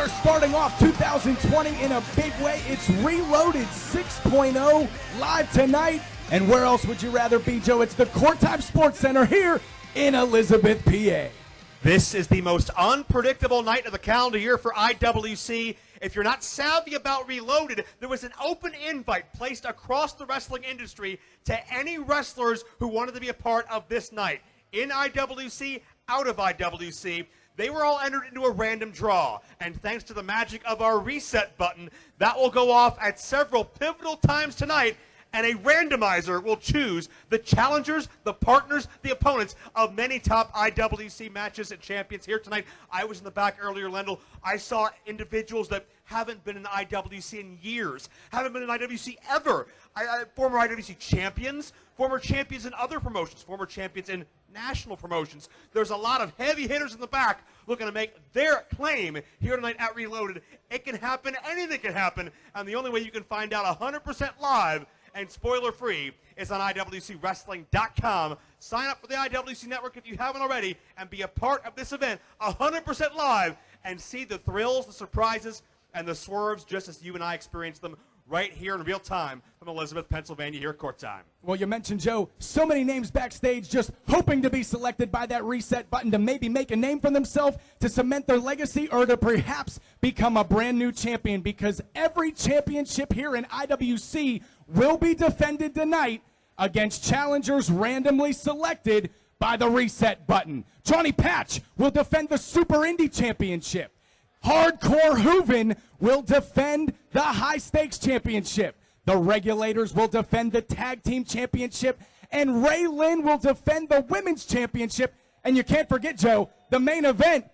are starting off 2020 in a big way. It's Reloaded 6.0 live tonight. And where else would you rather be, Joe? It's the Court Time Sports Center here in Elizabeth, PA. This is the most unpredictable night of the calendar year for IWC. If you're not savvy about Reloaded, there was an open invite placed across the wrestling industry to any wrestlers who wanted to be a part of this night. In IWC, out of IWC, they were all entered into a random draw. And thanks to the magic of our reset button, that will go off at several pivotal times tonight. And a randomizer will choose the challengers, the partners, the opponents of many top IWC matches and champions here tonight. I was in the back earlier, Lendl. I saw individuals that haven't been in IWC in years, haven't been in IWC ever. Former IWC champions, former champions in other promotions, former champions in national promotions. There's a lot of heavy hitters in the back looking to make their claim here tonight at Reloaded. It can happen, anything can happen, and the only way you can find out 100% live and spoiler-free is on IWCWrestling.com. Sign up for the IWC Network if you haven't already and be a part of this event 100% live and see the thrills, the surprises, and the swerves just as you and I experience them right here in real time from Elizabeth, Pennsylvania here at Court Time. Well, you mentioned, Joe, so many names backstage just hoping to be selected by that reset button to maybe make a name for themselves, to cement their legacy, or to perhaps become a brand new champion, because every championship here in IWC will be defended tonight against challengers randomly selected by the reset button. Johnny Patch will defend the Super Indie Championship. Hardcore Hooven will defend the High Stakes Championship. The Regulators will defend the Tag Team Championship. And Ray Lynn will defend the Women's Championship. And you can't forget, Joe, the main event.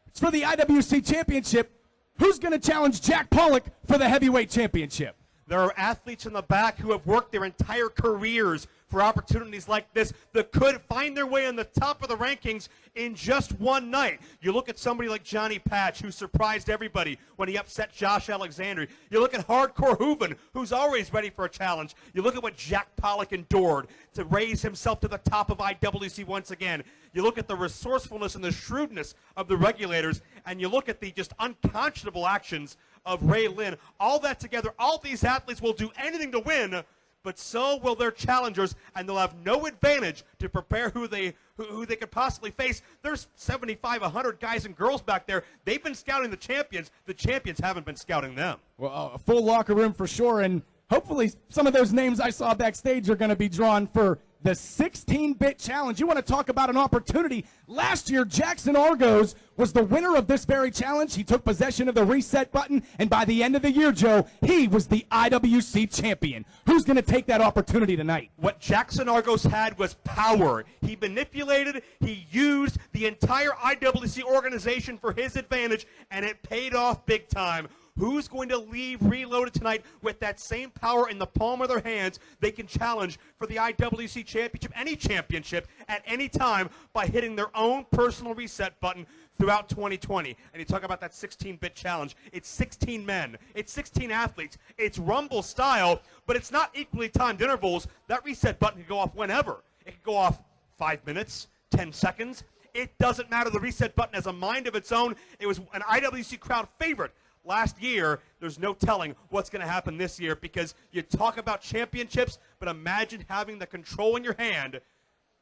It's for the IWC Championship. Who's going to challenge Jack Pollock for the Heavyweight Championship? There are athletes in the back who have worked their entire careers for opportunities like this that could find their way on the top of the rankings in just one night. You look at somebody like Johnny Patch, who surprised everybody when he upset Josh Alexander. You look at Hardcore Hooven, who's always ready for a challenge. You look at what Jack Pollock endured to raise himself to the top of IWC once again. You look at the resourcefulness and the shrewdness of the Regulators, and you look at the just unconscionable actions of Ray Lynn. All that together, all these athletes will do anything to win, but so will their challengers, and they'll have no advantage to prepare who they could possibly face. There's 75, 100 guys and girls back there. They've been scouting the champions. The champions haven't been scouting them. Well, a full locker room for sure, and hopefully some of those names I saw backstage are going to be drawn for the 16-bit challenge. You want to talk about an opportunity. Last year, Jackson Argos was the winner of this very challenge. He took possession of the reset button, and by the end of the year, Joe, he was the IWC champion. Who's going to take that opportunity tonight? What Jackson Argos had was power. He manipulated, he used the entire IWC organization for his advantage, and it paid off big time. Who's going to leave Reloaded tonight with that same power in the palm of their hands? They can challenge for the IWC Championship, any championship, at any time by hitting their own personal reset button throughout 2020. And you talk about that 16-bit challenge. It's 16 men. It's 16 athletes. It's Rumble style, but it's not equally timed intervals. That reset button can go off whenever. It can go off 5 minutes, 10 seconds. It doesn't matter. The reset button has a mind of its own. It was an IWC crowd favorite last year. There's no telling what's going to happen this year, because you talk about championships, but imagine having the control in your hand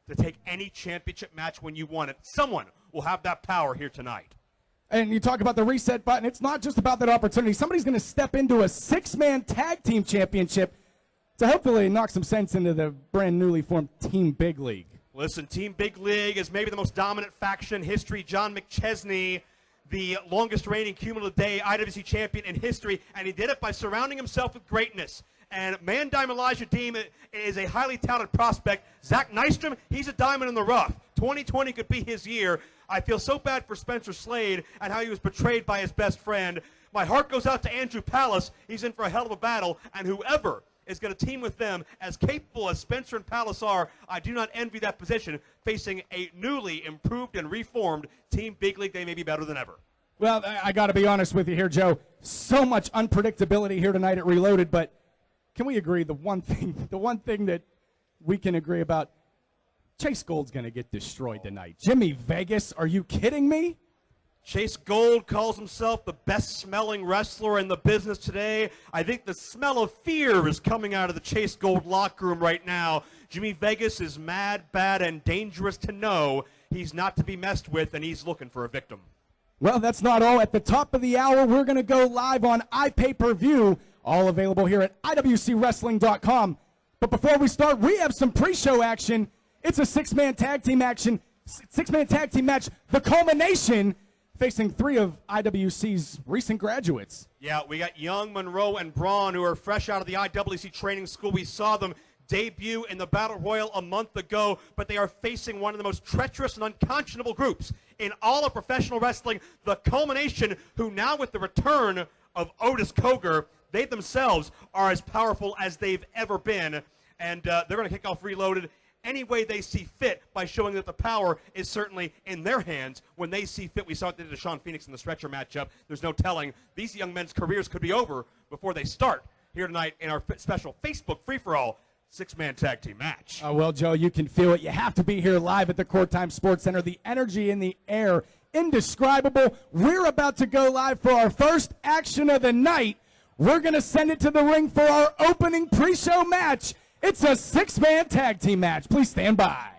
to take any championship match when you want it. Someone will have that power here tonight. And you talk about the reset button. It's not just about that opportunity. Somebody's going to step into a 6-man tag team championship to hopefully knock some sense into the brand newly formed Team Big League. Listen, Team Big League is maybe the most dominant faction in history. John McChesney, the longest reigning cumulative day IWC champion in history, and he did it by surrounding himself with greatness. And Mandime Elijah Deem is a highly talented prospect. Zach Nystrom, he's a diamond in the rough. 2020 could be his year. I feel so bad for Spencer Slade and how he was betrayed by his best friend. My heart goes out to Andrew Palace. He's in for a hell of a battle, and whoever is going to team with them, as capable as Spencer and Palace are, I do not envy that position, facing a newly improved and reformed Team Big League. They may be better than ever. Well, I got to be honest with you here, Joe. So much unpredictability here tonight at Reloaded, but can we agree the one thing that we can agree about, Chase Gold's going to get destroyed tonight. Jimmy Vegas, are you kidding me? Chase Gold calls himself the best-smelling wrestler in the business today. I think the smell of fear is coming out of the Chase Gold locker room right now. Jimmy Vegas is mad, bad, and dangerous to know. He's not to be messed with, and he's looking for a victim. Well, that's not all. At the top of the hour, we're going to go live on iPay-per-view, all available here at IWCWrestling.com. But before we start, we have some pre-show action. It's a six-man tag team match, the culmination, facing three of IWC's recent graduates. Yeah, we got Young, Monroe, and Braun, who are fresh out of the IWC training school. We saw them debut in the Battle Royal a month ago, but they are facing one of the most treacherous and unconscionable groups in all of professional wrestling, the culmination, who now with the return of Otis Cogar, they themselves are as powerful as they've ever been, and they're going to kick off Reloaded any way they see fit by showing that the power is certainly in their hands when they see fit. We saw what they did to Sean Phoenix in the stretcher matchup. There's no telling. These young men's careers could be over before they start here tonight in our special Facebook free-for-all six-man tag team match. Well, Joe, you can feel it. You have to be here live at the Court Time Sports Center. The energy in the air, indescribable. We're about to go live for our first action of the night. We're going to send it to the ring for our opening pre-show match. It's a six-man tag team match. Please stand by.